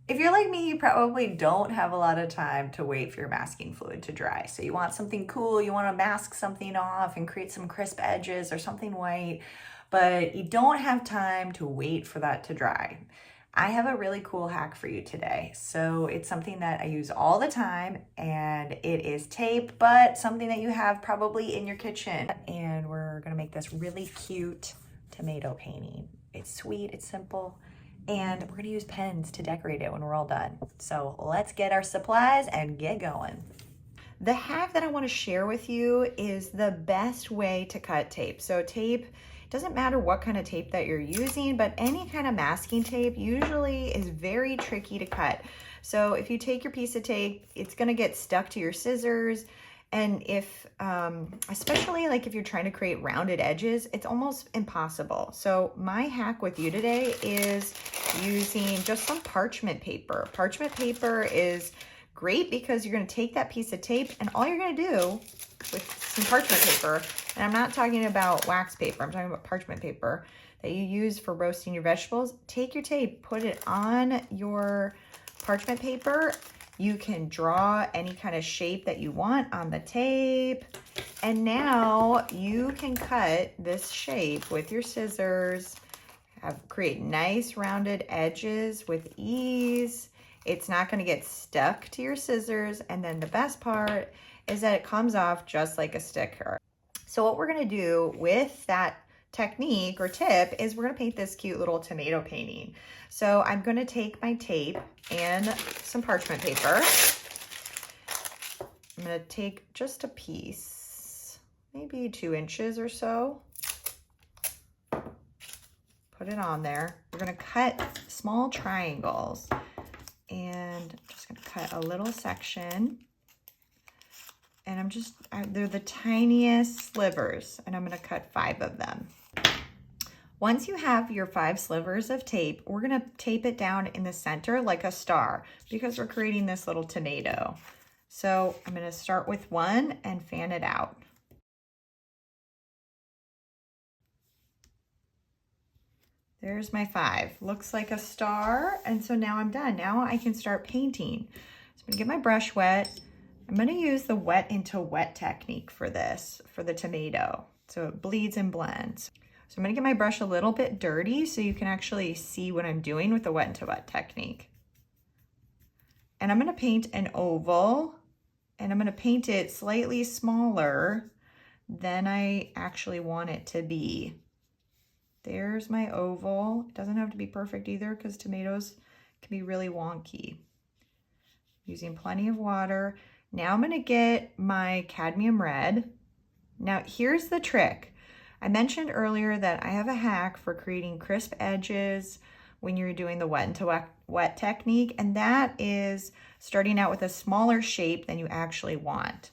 If you're like me, you probably don't have a lot of time to wait for your masking fluid to dry. So you want something cool, you want to mask something off and create some crisp edges or something white, but you don't have time to wait for that to dry. I have a really cool hack for you today. So it's something that I use all the time and it is tape, but something that you have probably in your kitchen. And we're gonna make this really cute tomato painting. It's sweet, it's simple, and we're gonna use pens to decorate it when we're all done. So let's get our supplies and get going. The hack that I want to share with you is the best way to cut tape. So tape, doesn't matter what kind of tape that you're using, but any kind of masking tape usually is very tricky to cut. So if you take your piece of tape, it's going to get stuck to your scissors. And if, especially like if you're trying to create rounded edges, it's almost impossible. So my hack with you today is using just some parchment paper. Parchment paper is great because you're going to take that piece of tape and all you're going to do with some parchment paper, and I'm not talking about wax paper, I'm talking about parchment paper that you use for roasting your vegetables. Take your tape, put it on your parchment paper. You can draw any kind of shape that you want on the tape. And now you can cut this shape with your scissors, create nice rounded edges with ease. It's not going to get stuck to your scissors. And then the best part is that it comes off just like a sticker. So what we're going to do with that technique or tip is we're going to paint this cute little tomato painting. So I'm going to take my tape and some parchment paper. I'm going to take just a piece, maybe 2 inches or so. Put it on there. We're going to cut small triangles. And I'm just going to cut a little section. And they're the tiniest slivers, and I'm going to cut 5 of them. Once you have your 5 slivers of tape, we're going to tape it down in the center like a star because we're creating this little tomato. So I'm going to start with 1 and fan it out. There's my 5. Looks like a star. And so now I'm done. Now I can start painting. So I'm gonna get my brush wet. I'm gonna use the wet into wet technique for this, for the tomato. So it bleeds and blends. So I'm gonna get my brush a little bit dirty so you can actually see what I'm doing with the wet into wet technique. And I'm gonna paint an oval, and I'm gonna paint it slightly smaller than I actually want it to be. There's my oval. It doesn't have to be perfect either because tomatoes can be really wonky. Using plenty of water. Now I'm gonna get my cadmium red. Now here's the trick. I mentioned earlier that I have a hack for creating crisp edges when you're doing the wet into wet technique, and that is starting out with a smaller shape than you actually want.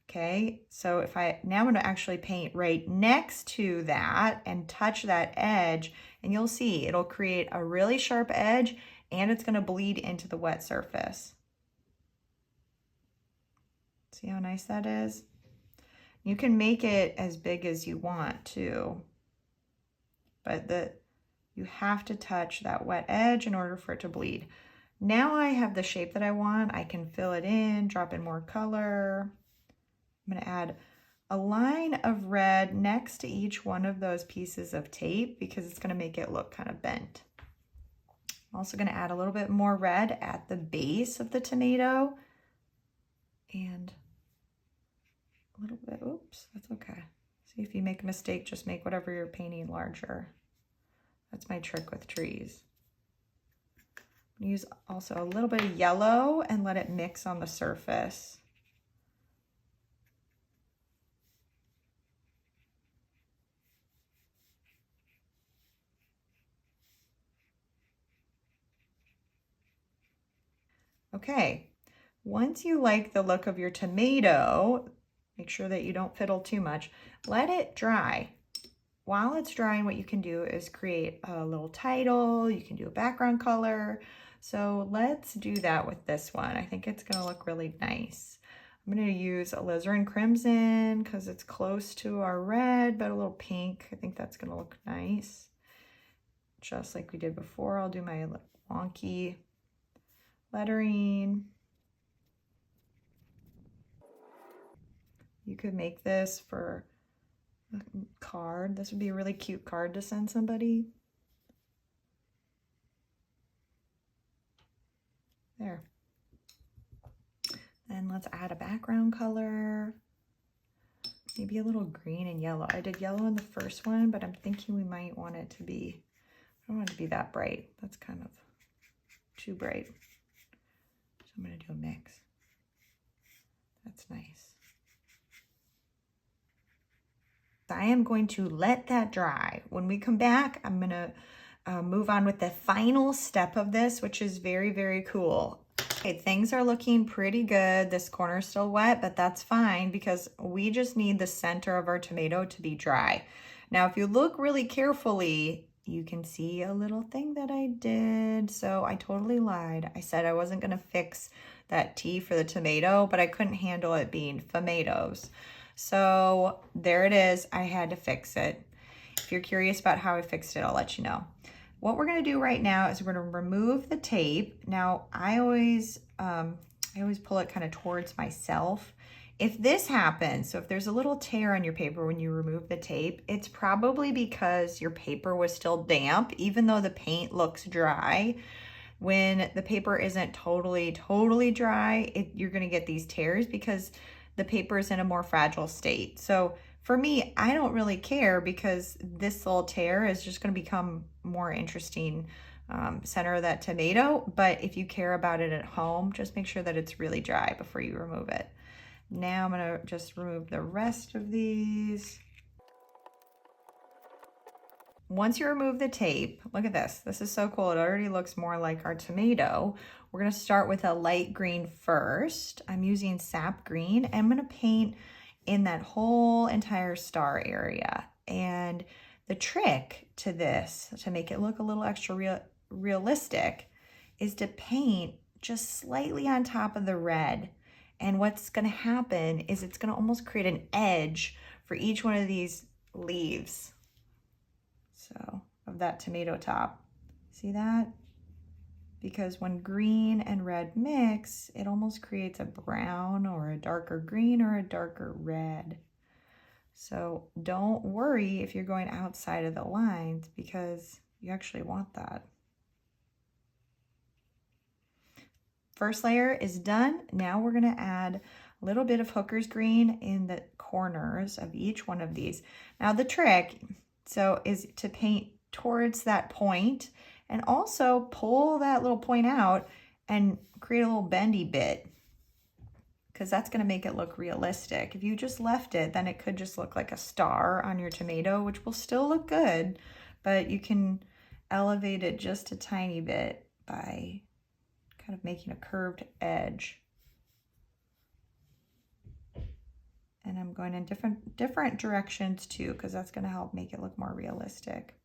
Okay, so now I'm going to actually paint right next to that and touch that edge, and you'll see it'll create a really sharp edge and it's going to bleed into the wet surface. See how nice that is? You can make it as big as you want too, but you have to touch that wet edge in order for it to bleed. Now I have the shape that I want. I can fill it in, drop in more color. I'm going to add a line of red next to each one of those pieces of tape because it's going to make it look kind of bent. I'm also going to add a little bit more red at the base of the tomato and a little bit, oops, that's okay. See, if you make a mistake, just make whatever you're painting larger. That's my trick with trees. I'm going to use also a little bit of yellow and let it mix on the surface. Okay, once you like the look of your tomato, make sure that you don't fiddle too much. Let it dry. While it's drying, what you can do is create a little title. You can do a background color. So let's do that with this one. I think it's gonna look really nice. I'm gonna use alizarin crimson because it's close to our red, but a little pink. I think that's gonna look nice. Just like we did before, I'll do my wonky lettering. You could make this for a card. This would be a really cute card to send somebody. There. Then let's add a background color. Maybe a little green and yellow. I did yellow in the first one, but I'm thinking we might want it to be, I don't want it to be that bright. That's kind of too bright. So I'm gonna do a mix. That's nice. I am going to let that dry. When we come back, I'm gonna move on with the final step of this, which is very, very cool. Okay, things are looking pretty good. This corner is still wet, but that's fine because we just need the center of our tomato to be dry. Now, if you look really carefully, you can see a little thing that I did. So I totally lied. I said I wasn't gonna fix that T for the tomato, but I couldn't handle it being tomatoes. So there it is. I had to fix it. If you're curious about how I fixed it, I'll let you know. What we're going to do right now is we're going to remove the tape. Now, I always pull it kind of towards myself. If this happens, so if there's a little tear on your paper when you remove the tape, it's probably because your paper was still damp, even though the paint looks dry. When the paper isn't totally dry, you're going to get these tears because the paper is in a more fragile state. So for me, I don't really care because this little tear is just going to become more interesting center of that tomato. But if you care about it at home, just make sure that it's really dry before you remove it. Now I'm going to just remove the rest of these. Once you remove the tape, look at this. This is so cool. It already looks more like our tomato. We're going to start with a light green first. I'm using sap green. I'm going to paint in that whole entire star area. And the trick to this, to make it look a little extra realistic, is to paint just slightly on top of the red. And what's going to happen is it's going to almost create an edge for each one of these leaves. So, of that tomato top. See that? Because when green and red mix, it almost creates a brown or a darker green or a darker red. So don't worry if you're going outside of the lines because you actually want that. First layer is done. Now we're going to add a little bit of hooker's green in the corners of each one of these. Now the trick is to paint towards that point and also pull that little point out and create a little bendy bit because that's going to make it look realistic. If you just left it, then it could just look like a star on your tomato, which will still look good, but you can elevate it just a tiny bit by kind of making a curved edge. And I'm going in different directions too, because that's going to help make it look more realistic.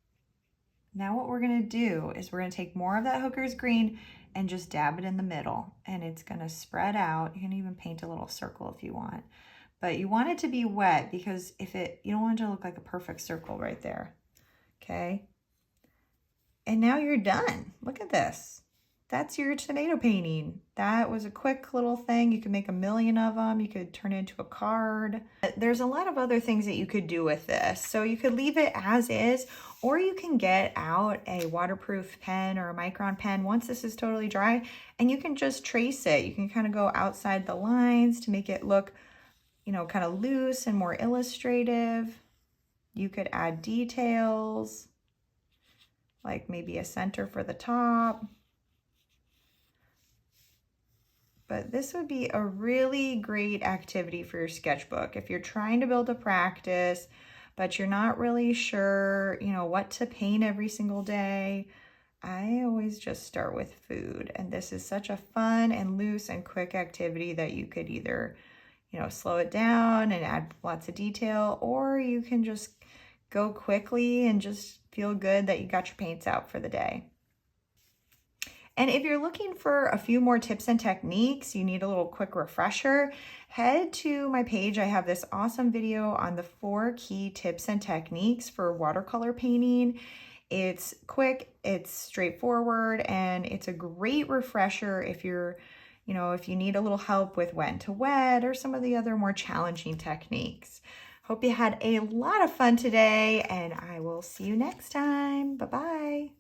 Now what we're going to do is we're going to take more of that hooker's green and just dab it in the middle, and it's going to spread out. You can even paint a little circle if you want, but you want it to be wet because you don't want it to look like a perfect circle right there. Okay. And now you're done. Look at this. That's your tomato painting. That was a quick little thing. You could make a million of them. You could turn it into a card. There's a lot of other things that you could do with this. So you could leave it as is, or you can get out a waterproof pen or a micron pen once this is totally dry, and you can just trace it. You can kind of go outside the lines to make it look, kind of loose and more illustrative. You could add details, like maybe a center for the top. But this would be a really great activity for your sketchbook. If you're trying to build a practice, but you're not really sure, what to paint every single day, I always just start with food. And this is such a fun and loose and quick activity that you could either, slow it down and add lots of detail, or you can just go quickly and just feel good that you got your paints out for the day. And if you're looking for a few more tips and techniques, you need a little quick refresher, head to my page. I have this awesome video on the 4 key tips and techniques for watercolor painting. It's quick, it's straightforward, and it's a great refresher if you're, if you need a little help with when to wet or some of the other more challenging techniques. Hope you had a lot of fun today, and I will see you next time. Bye-bye.